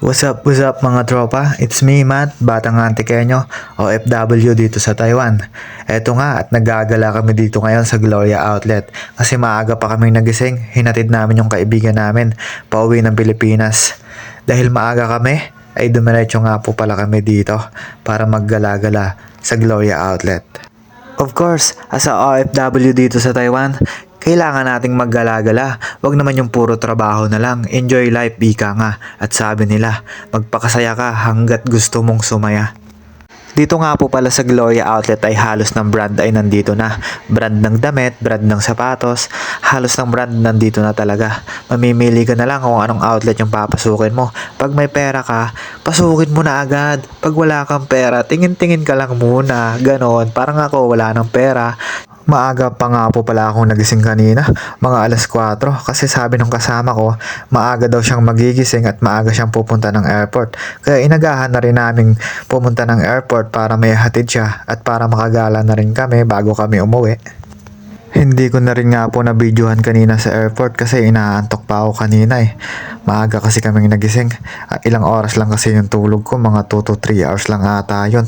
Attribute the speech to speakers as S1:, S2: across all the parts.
S1: What's up mga tropa? It's me, Matt, Batang Antikenyo, OFW dito sa Taiwan. Eto nga at naggagala kami dito ngayon sa Gloria Outlet kasi maaga pa kaming nagising, hinatid namin yung kaibigan namin pauwi ng Pilipinas. Dahil maaga kami, ay dumiretso nga po pala kami dito para maggala-gala sa Gloria Outlet. Of course, as a OFW dito sa Taiwan, kailangan nating maggala-gala. Wag naman yung puro trabaho na lang. Enjoy life, ika nga. At sabi nila, magpakasaya ka hanggat gusto mong sumaya. Dito nga po pala sa Gloria Outlet ay halos ng brand ay nandito na. Brand ng damit, brand ng sapatos, halos ng brand nandito na talaga. Mamimili ka na lang kung anong outlet yung papasukin mo. Pag may pera ka, pasukin mo na agad. Pag wala kang pera, tingin-tingin ka lang muna. Ganon, parang ako wala ng pera. Maaga pa nga po pala akong nagising kanina, mga alas 4, kasi sabi ng kasama ko, maaga daw siyang magigising at maaga siyang pupunta ng airport. Kaya inagahan na rin namin pumunta ng airport para may hatid siya at para makagala na rin kami bago kami umuwi. Hindi ko na rin nga po na-videohan kanina sa airport kasi inaantok pa ako kanina eh. Maaga kasi kaming nagising. Ilang oras lang kasi yung tulog ko, mga 2 to 3 hours lang ata yun.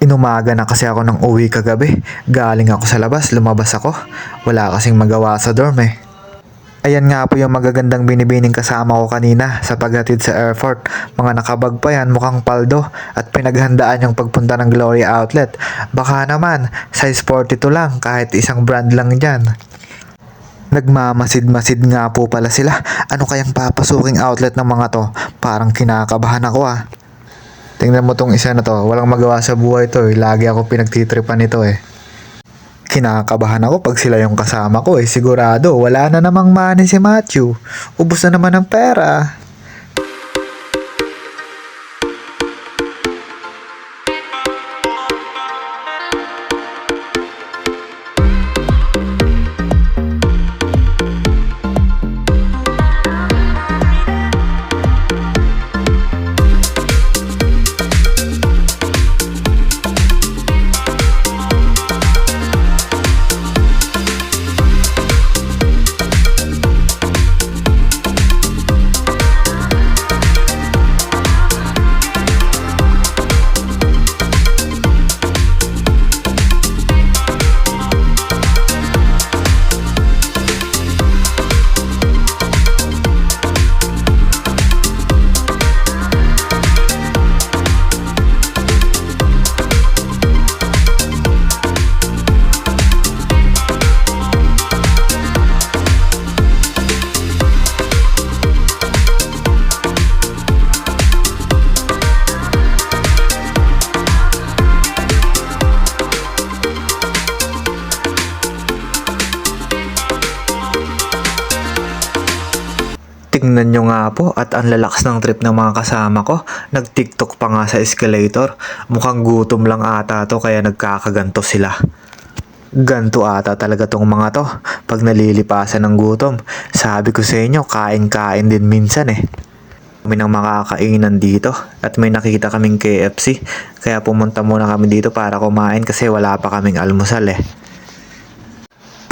S1: Inumaga na kasi ako ng uwi kagabi. Galing ako sa labas, lumabas ako. Wala kasing magawa sa dorm eh. Ayan nga po yung magagandang binibining kasama ko kanina sa paghatid sa airport. Mga nakabag pa yan, mukhang paldo. At pinaghandaan yung pagpunta ng Gloria Outlet. Baka naman, size 42 lang, kahit isang brand lang dyan. Nagmamasid-masid nga po pala sila. Ano kayang papasuking outlet ng mga to? Parang kinakabahan ako ah. Tingnan mo tong isa na to, walang magawa sa buhay to eh. Lagi ako pinagtitripan nito eh. Kinakabahan ako pag sila yung kasama ko eh. Sigurado, wala na namang money si Matthew. Ubus na naman ang pera. Tingnan nyo nga po at ang lalakas ng trip ng mga kasama ko. Nag-TikTok pa nga sa escalator. Mukhang gutom lang ata to kaya nagkakaganto sila. Ganto ata talaga tong mga to pag nalilipasan ng gutom. Sabi ko sa inyo, kain-kain din minsan eh. Kami nang makakainan dito at may nakita kaming KFC. Kaya pumunta muna kami dito para kumain kasi wala pa kaming almusal eh.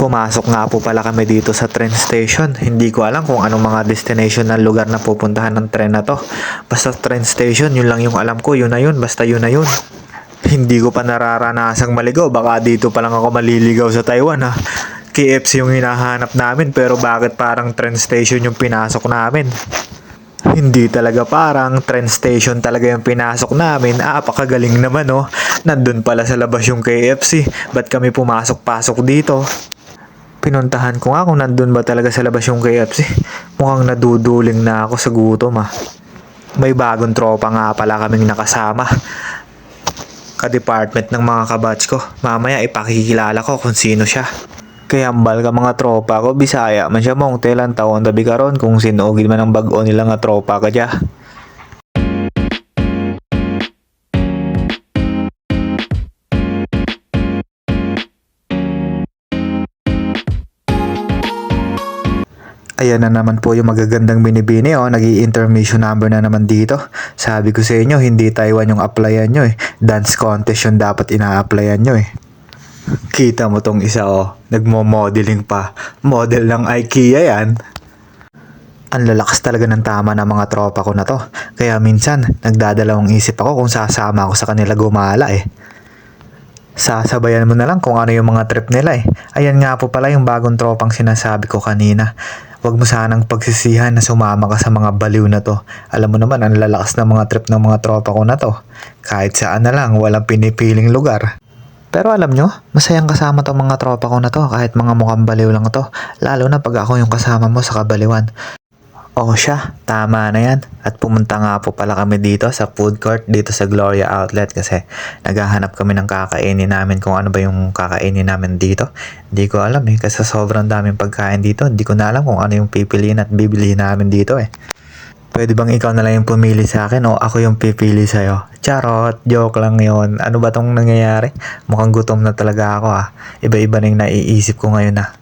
S1: Pumasok nga po pala kami dito sa train station. Hindi ko alam kung anong mga destination na lugar na pupuntahan ng tren na to. Basta train station, yun lang yung alam ko. Yun na yun, basta yun na yun. Hindi ko pa nararanasang maligaw. Baka dito pa lang ako maliligaw sa Taiwan ha. KFC yung hinahanap namin pero bakit parang train station yung pinasok namin? Hindi talaga parang train station talaga yung pinasok namin. Apakagaling naman oh. Nandun pala sa labas yung KFC. Ba't kami pumasok-pasok dito? Pinuntahan ko nga kung nandun ba talaga sa labas yung KFC. Mukhang naduduling na ako sa gutom ah. May bagong tropa nga pala kaming nakasama. Ka-department ng mga kabatch ko. Mamaya ipakikilala ko kung sino siya. Kayambal ka mga tropa ko. Bisaya man siya mong telan taon tabi karon kung sinugid man ang bag-o nila nga tropa ka dya. Ayan na naman po yung magagandang binibini oh. Nag-i-intermission number na naman dito. Sabi ko sa inyo, hindi Taiwan yung applyan nyo eh. Dance contest yung dapat ina-applyan nyo eh. Kita mo tong isa oh. Nagmo-modeling pa. Model ng IKEA yan. Ang lalakas talaga ng tama ng mga tropa ko na to. Kaya minsan, nagdadalawang isip ako kung sasama ako sa kanila gumala eh. Sasabayan mo na lang kung ano yung mga trip nila eh. Ayan nga po pala yung bagong tropang sinasabi ko kanina. Huwag mo sanang pagsisihan na sumama ka sa mga baliw na to. Alam mo naman, ang lalakas ng mga trip ng mga tropa ko na to. Kahit saan na lang, walang pinipiling lugar. Pero alam nyo, masayang kasama tong mga tropa ko na to kahit mga mukhang baliw lang to. Lalo na pag ako yung kasama mo sa kabaliwan. Oo siya, tama na yan. At pumunta nga po pala kami dito sa food court dito sa Gloria Outlet kasi naghahanap kami ng kakainin namin kung ano ba yung kakainin namin dito. Hindi ko alam eh kasi sobrang daming pagkain dito. Hindi ko na alam kung ano yung pipiliin at bibilihin namin dito eh. Pwede bang ikaw na lang yung pumili sa akin o ako yung pipili sa'yo? Charot, joke lang yon. Ano ba tong nangyayari? Mukhang gutom na talaga ako ah. Iba-iba na yung naiisip ko ngayon ah.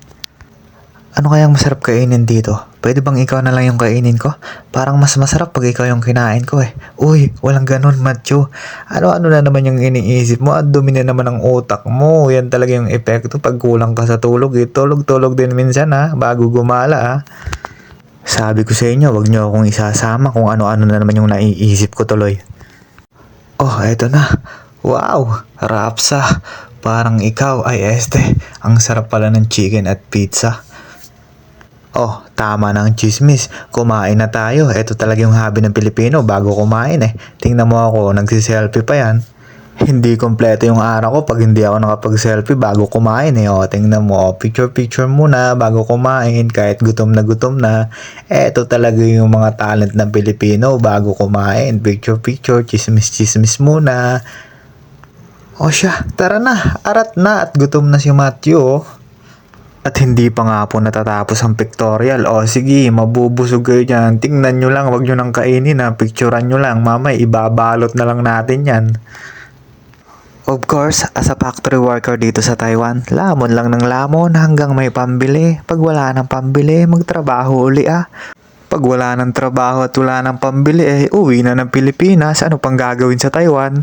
S1: Ano kayang masarap kainin dito? Pwede bang ikaw na lang yung kainin ko? Parang mas masarap pag ikaw yung kinain ko eh. Uy, walang ganun, Matthew. Ano-ano na naman yung iniisip mo at dumi na naman ang utak mo. Yan talaga yung epekto pag kulang ka sa tulog eh. Tulog-tulog din minsan ha, bago gumala ha. Sabi ko sa inyo, wag nyo akong isasama kung ano-ano na naman yung naiisip ko tuloy. Oh, eto na. Wow, rapsa. Parang ikaw ay ang sarap pala ng chicken at pizza. Oh, tama ng chismis. Kumain na tayo. Ito talaga yung hobby ng Pilipino bago kumain eh. Tingnan mo ako, nagsiselfie pa yan. Hindi kompleto yung araw ko pag hindi ako nakapag-selfie bago kumain eh. Oh, tingnan mo, picture-picture muna bago kumain kahit gutom na. Ito talaga yung mga talent ng Pilipino bago kumain. Picture-picture, chismis-chismis muna. Oh siya, tara na. Arat na at gutom na si Matthew oh. At hindi pa nga po natatapos ang pictorial. O sige, mabubusog kayo dyan. Tingnan nyo lang, wag nyo nang kainin ha. Picturean nyo lang. Mamay, ibabalot na lang natin yan. Of course, as a factory worker dito sa Taiwan, lamon lang ng lamon hanggang may pambili. Pag wala ng pambili, magtrabaho uli ah. Pag wala ng trabaho at wala ng pambili, uwi na ng Pilipinas. Ano pang gagawin sa Taiwan?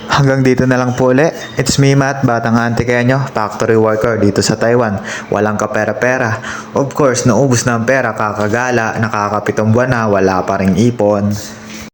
S1: Hanggang dito na lang po ulit. It's me, Matt, batang Antiqueño, factory worker dito sa Taiwan. Walang kapera-pera. Of course, naubos na ang pera, kakagala, nakakapitong buwan na, wala pa ring ipon.